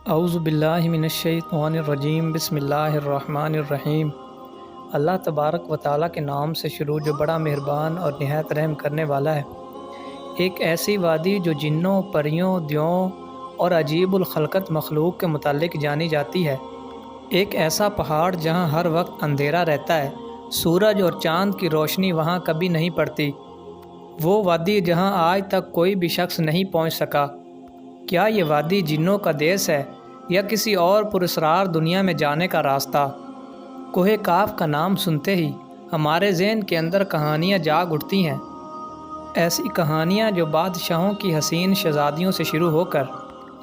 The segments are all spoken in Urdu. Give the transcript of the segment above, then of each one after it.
اعوذ باللہ من الشیطان الرجیم بسم اللہ الرحمن الرحیم۔ اللہ تبارک و تعالیٰ کے نام سے شروع جو بڑا مہربان اور نہایت رحم کرنے والا ہے۔ ایک ایسی وادی جو جنوں، پریوں، دیوں اور عجیب الخلقت مخلوق کے متعلق جانی جاتی ہے۔ ایک ایسا پہاڑ جہاں ہر وقت اندھیرا رہتا ہے، سورج اور چاند کی روشنی وہاں کبھی نہیں پڑتی۔ وہ وادی جہاں آج تک کوئی بھی شخص نہیں پہنچ سکا۔ کیا یہ وادی جنوں کا دیس ہے یا کسی اور پراسرار دنیا میں جانے کا راستہ؟ کوہ کاف کا نام سنتے ہی ہمارے ذہن کے اندر کہانیاں جاگ اٹھتی ہیں، ایسی کہانیاں جو بادشاہوں کی حسین شہزادیوں سے شروع ہو کر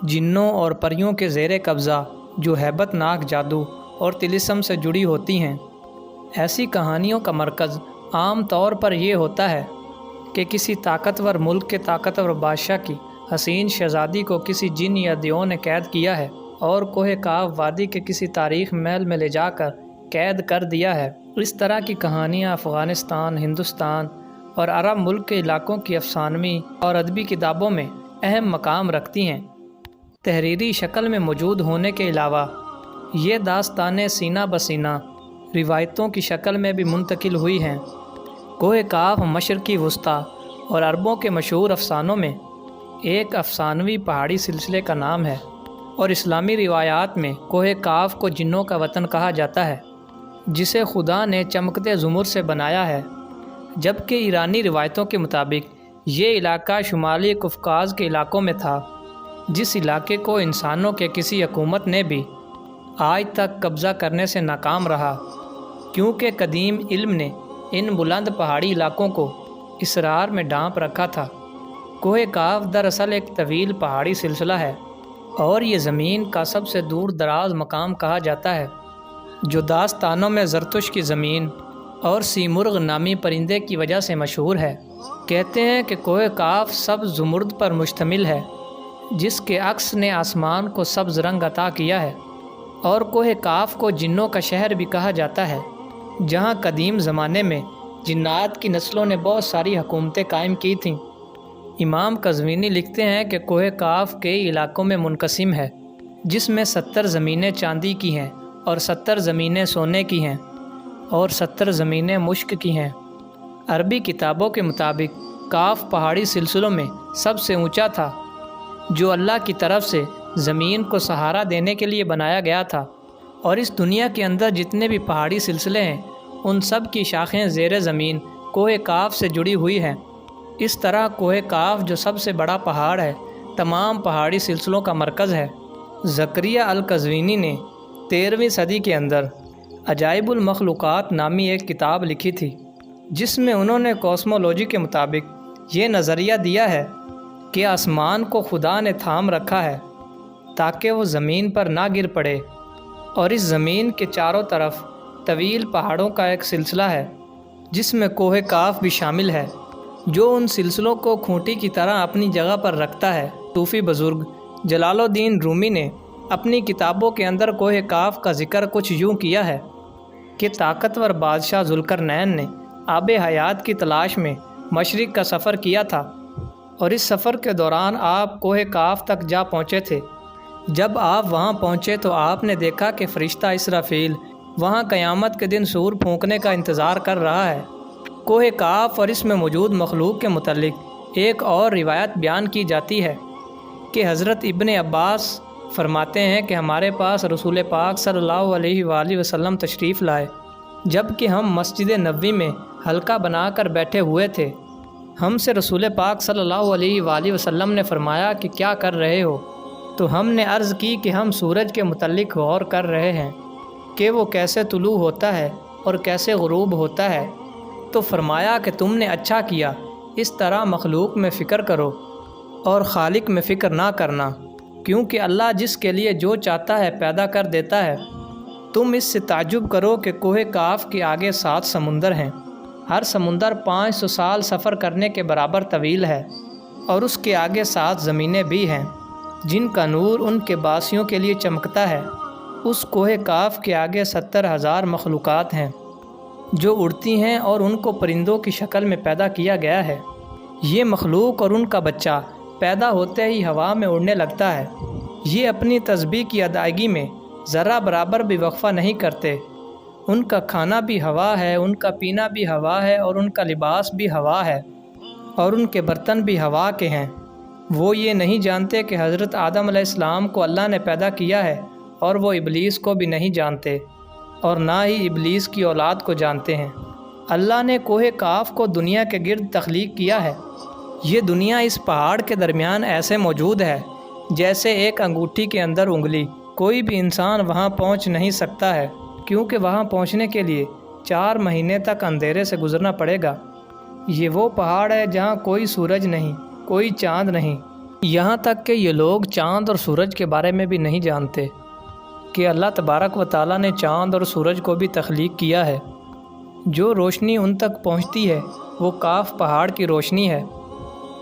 جنوں اور پریوں کے زیر قبضہ جو ہیبت ناک جادو اور طلسم سے جڑی ہوتی ہیں۔ ایسی کہانیوں کا مرکز عام طور پر یہ ہوتا ہے کہ کسی طاقتور ملک کے طاقتور بادشاہ کی حسین شہزادی کو کسی جن یا دیو نے قید کیا ہے اور کوہ کاف وادی کے کسی تاریخ محل میں لے جا کر قید کر دیا ہے۔ اس طرح کی کہانیاں افغانستان، ہندوستان اور عرب ملک کے علاقوں کی افسانوی اور ادبی کتابوں میں اہم مقام رکھتی ہیں۔ تحریری شکل میں موجود ہونے کے علاوہ یہ داستانیں سینہ بسینہ روایتوں کی شکل میں بھی منتقل ہوئی ہیں۔ کوہ کاف مشرقی وسطی اور عربوں کے مشہور افسانوں میں ایک افسانوی پہاڑی سلسلے کا نام ہے، اور اسلامی روایات میں کوہ کاف کو جنوں کا وطن کہا جاتا ہے جسے خدا نے چمکتے زمر سے بنایا ہے، جبکہ ایرانی روایتوں کے مطابق یہ علاقہ شمالی قفقاز کے علاقوں میں تھا، جس علاقے کو انسانوں کے کسی حکومت نے بھی آج تک قبضہ کرنے سے ناکام رہا، کیونکہ قدیم علم نے ان بلند پہاڑی علاقوں کو اسرار میں ڈھانپ رکھا تھا۔ کوہ کاف دراصل ایک طویل پہاڑی سلسلہ ہے اور یہ زمین کا سب سے دور دراز مقام کہا جاتا ہے، جو داستانوں میں زرتش کی زمین اور سیمرغ نامی پرندے کی وجہ سے مشہور ہے۔ کہتے ہیں کہ کوہ کاف سبز زمرد پر مشتمل ہے، جس کے عکس نے آسمان کو سبز رنگ عطا کیا ہے، اور کوہ کاف کو جنوں کا شہر بھی کہا جاتا ہے، جہاں قدیم زمانے میں جنات کی نسلوں نے بہت ساری حکومتیں قائم کی تھیں۔ امام قزوینی لکھتے ہیں کہ کوہ کاف کئی علاقوں میں منقسم ہے، جس میں 70 زمینیں چاندی کی ہیں اور 70 زمینیں سونے کی ہیں اور 70 زمینیں مشک کی ہیں۔ عربی کتابوں کے مطابق کاف پہاڑی سلسلوں میں سب سے اونچا تھا، جو اللہ کی طرف سے زمین کو سہارا دینے کے لیے بنایا گیا تھا، اور اس دنیا کے اندر جتنے بھی پہاڑی سلسلے ہیں ان سب کی شاخیں زیر زمین کوہ کاف سے جڑی ہوئی ہیں۔ اس طرح کوہ کاف جو سب سے بڑا پہاڑ ہے، تمام پہاڑی سلسلوں کا مرکز ہے۔ زکریہ القزوینی نے 13ویں صدی کے اندر عجائب المخلوقات نامی ایک کتاب لکھی تھی، جس میں انہوں نے کوسمولوجی کے مطابق یہ نظریہ دیا ہے کہ آسمان کو خدا نے تھام رکھا ہے تاکہ وہ زمین پر نہ گر پڑے، اور اس زمین کے چاروں طرف طویل پہاڑوں کا ایک سلسلہ ہے جس میں کوہ کاف بھی شامل ہے، جو ان سلسلوں کو کھوٹی کی طرح اپنی جگہ پر رکھتا ہے۔ صوفی بزرگ جلال الدین رومی نے اپنی کتابوں کے اندر کوہ کاف کا ذکر کچھ یوں کیا ہے کہ طاقتور بادشاہ ذوالقرنین نے آب حیات کی تلاش میں مشرق کا سفر کیا تھا، اور اس سفر کے دوران آپ کوہ کاف تک جا پہنچے تھے۔ جب آپ وہاں پہنچے تو آپ نے دیکھا کہ فرشتہ اسرافیل وہاں قیامت کے دن سور پھونکنے کا انتظار کر رہا ہے۔ کوہ کاف اور اس میں موجود مخلوق کے متعلق ایک اور روایت بیان کی جاتی ہے کہ حضرت ابن عباس فرماتے ہیں کہ ہمارے پاس رسول پاک صلی اللہ علیہ وآلہ وسلم تشریف لائے، جب کہ ہم مسجد نبوی میں حلقہ بنا کر بیٹھے ہوئے تھے۔ ہم سے رسول پاک صلی اللہ علیہ وآلہ وسلم نے فرمایا کہ کیا کر رہے ہو؟ تو ہم نے عرض کی کہ ہم سورج کے متعلق غور کر رہے ہیں کہ وہ کیسے طلوع ہوتا ہے اور کیسے غروب ہوتا ہے۔ تو فرمایا کہ تم نے اچھا کیا، اس طرح مخلوق میں فکر کرو اور خالق میں فکر نہ کرنا، کیونکہ اللہ جس کے لیے جو چاہتا ہے پیدا کر دیتا ہے۔ تم اس سے تعجب کرو کہ کوہ کاف کے آگے 7 سمندر ہیں، ہر سمندر 500 سال سفر کرنے کے برابر طویل ہے، اور اس کے آگے 7 زمینیں بھی ہیں جن کا نور ان کے باسیوں کے لیے چمکتا ہے۔ اس کوہ کاف کے آگے 70,000 مخلوقات ہیں جو اڑتی ہیں، اور ان کو پرندوں کی شکل میں پیدا کیا گیا ہے۔ یہ مخلوق اور ان کا بچہ پیدا ہوتے ہی ہوا میں اڑنے لگتا ہے، یہ اپنی تسبیح کی ادائیگی میں ذرہ برابر بھی وقفہ نہیں کرتے۔ ان کا کھانا بھی ہوا ہے، ان کا پینا بھی ہوا ہے، اور ان کا لباس بھی ہوا ہے، اور ان کے برتن بھی ہوا کے ہیں۔ وہ یہ نہیں جانتے کہ حضرت آدم علیہ السلام کو اللہ نے پیدا کیا ہے، اور وہ ابلیس کو بھی نہیں جانتے، اور نہ ہی ابلیس کی اولاد کو جانتے ہیں۔ اللہ نے کوہ کاف کو دنیا کے گرد تخلیق کیا ہے۔ یہ دنیا اس پہاڑ کے درمیان ایسے موجود ہے جیسے ایک انگوٹھی کے اندر انگلی۔ کوئی بھی انسان وہاں پہنچ نہیں سکتا ہے، کیونکہ وہاں پہنچنے کے لیے 4 مہینے تک اندھیرے سے گزرنا پڑے گا۔ یہ وہ پہاڑ ہے جہاں کوئی سورج نہیں، کوئی چاند نہیں۔ یہاں تک کہ یہ لوگ چاند اور سورج کے بارے میں بھی نہیں جانتے کہ اللہ تبارک و تعالیٰ نے چاند اور سورج کو بھی تخلیق کیا ہے۔ جو روشنی ان تک پہنچتی ہے وہ کاف پہاڑ کی روشنی ہے،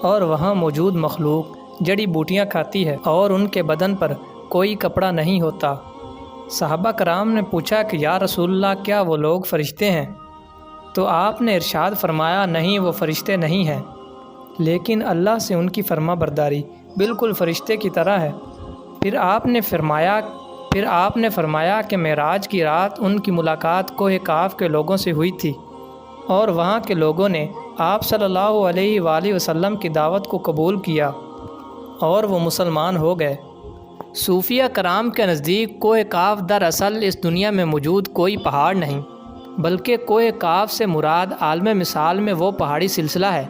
اور وہاں موجود مخلوق جڑی بوٹیاں کھاتی ہے، اور ان کے بدن پر کوئی کپڑا نہیں ہوتا۔ صحابہ کرام نے پوچھا کہ یا رسول اللہ، کیا وہ لوگ فرشتے ہیں؟ تو آپ نے ارشاد فرمایا، نہیں، وہ فرشتے نہیں ہیں، لیکن اللہ سے ان کی فرما برداری بالکل فرشتے کی طرح ہے۔ پھر آپ نے فرمایا کہ معراج کی رات ان کی ملاقات کوہ کاف کے لوگوں سے ہوئی تھی، اور وہاں کے لوگوں نے آپ صلی اللہ علیہ وآلہ وسلم کی دعوت کو قبول کیا، اور وہ مسلمان ہو گئے۔ صوفیہ کرام کے نزدیک کوہ کاف دراصل اس دنیا میں موجود کوئی پہاڑ نہیں، بلکہ کوہ کاف سے مراد عالم مثال میں وہ پہاڑی سلسلہ ہے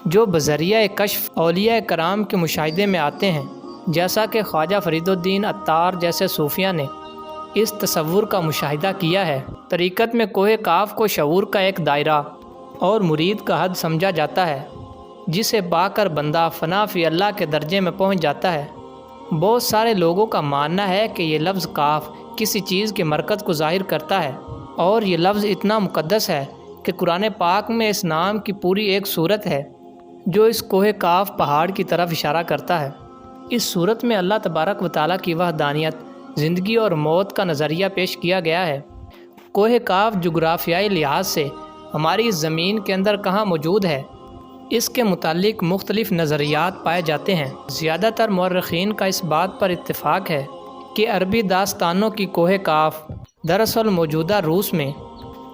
جو بذریعہ کشف اولیاء کرام کے مشاہدے میں آتے ہیں، جیسا کہ خواجہ فرید الدین عطار جیسے صوفیہ نے اس تصور کا مشاہدہ کیا ہے۔ طریقت میں کوہ کاف کو شعور کا ایک دائرہ اور مرید کا حد سمجھا جاتا ہے، جسے پا کر بندہ فنا فی اللہ کے درجے میں پہنچ جاتا ہے۔ بہت سارے لوگوں کا ماننا ہے کہ یہ لفظ کاف کسی چیز کے مرکز کو ظاہر کرتا ہے، اور یہ لفظ اتنا مقدس ہے کہ قرآن پاک میں اس نام کی پوری ایک صورت ہے جو اس کوہ کاف پہاڑ کی طرف اشارہ کرتا ہے۔ اس صورت میں اللہ تبارک و تعالیٰ کی وحدانیت، زندگی اور موت کا نظریہ پیش کیا گیا ہے۔ کوہ کاف جغرافیائی لحاظ سے ہماری زمین کے اندر کہاں موجود ہے، اس کے متعلق مختلف نظریات پائے جاتے ہیں۔ زیادہ تر مورخین کا اس بات پر اتفاق ہے کہ عربی داستانوں کی کوہ کاف دراصل موجودہ روس میں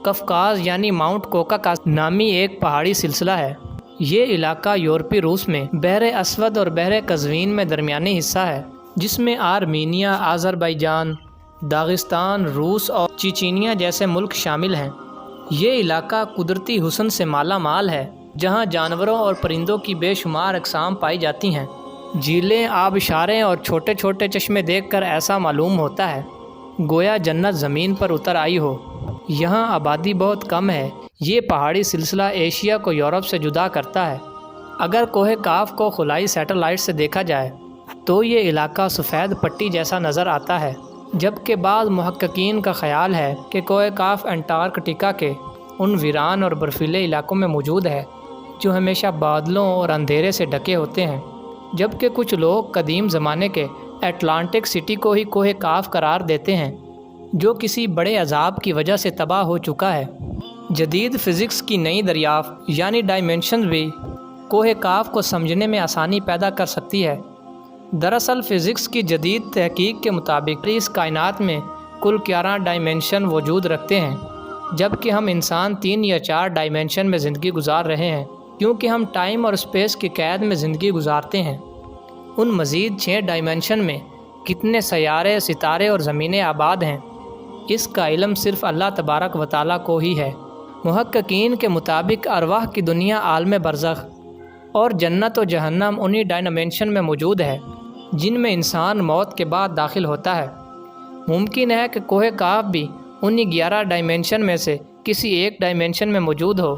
قفقاز یعنی ماؤنٹ کوکاکاس نامی ایک پہاڑی سلسلہ ہے۔ یہ علاقہ یورپی روس میں بحر اسود اور بحر قزوین میں درمیانی حصہ ہے، جس میں آرمینیا، آذربائیجان، داغستان، روس اور چیچینیا جیسے ملک شامل ہیں۔ یہ علاقہ قدرتی حسن سے مالا مال ہے، جہاں جانوروں اور پرندوں کی بے شمار اقسام پائی جاتی ہیں۔ جھیلیں، آبشاریں اور چھوٹے چھوٹے چشمے دیکھ کر ایسا معلوم ہوتا ہے گویا جنت زمین پر اتر آئی ہو۔ یہاں آبادی بہت کم ہے۔ یہ پہاڑی سلسلہ ایشیا کو یورپ سے جدا کرتا ہے۔ اگر کوہ کاف کو خلائی سیٹلائٹ سے دیکھا جائے تو یہ علاقہ سفید پٹی جیسا نظر آتا ہے، جبکہ بعض محققین کا خیال ہے کہ کوہ کاف انٹارکٹیکا کے ان ویران اور برفیلے علاقوں میں موجود ہے جو ہمیشہ بادلوں اور اندھیرے سے ڈھکے ہوتے ہیں، جبکہ کچھ لوگ قدیم زمانے کے اٹلانٹک سٹی کو ہی کوہ کاف قرار دیتے ہیں، جو کسی بڑے عذاب کی وجہ سے تباہ ہو چکا ہے۔ جدید فزکس کی نئی دریافت یعنی ڈائمینشن بھی کوہ کاف کو سمجھنے میں آسانی پیدا کر سکتی ہے۔ دراصل فزکس کی جدید تحقیق کے مطابق اس کائنات میں کل 11 ڈائمینشن وجود رکھتے ہیں، جبکہ ہم انسان 3 یا 4 ڈائمینشن میں زندگی گزار رہے ہیں، کیونکہ ہم ٹائم اور اسپیس کی قید میں زندگی گزارتے ہیں۔ ان مزید 6 ڈائمینشن میں کتنے سیارے، ستارے اور زمینیں آباد ہیں، اس کا علم صرف اللہ تبارک و تعالیٰ کو ہی ہے۔ محققین کے مطابق ارواح کی دنیا عالم برزخ اور جنت و جہنم انہی ڈائمینشن میں موجود ہے جن میں انسان موت کے بعد داخل ہوتا ہے۔ ممکن ہے کہ کوہ کاف بھی انہی 11 ڈائمینشن میں سے کسی ایک ڈائمینشن میں موجود ہو۔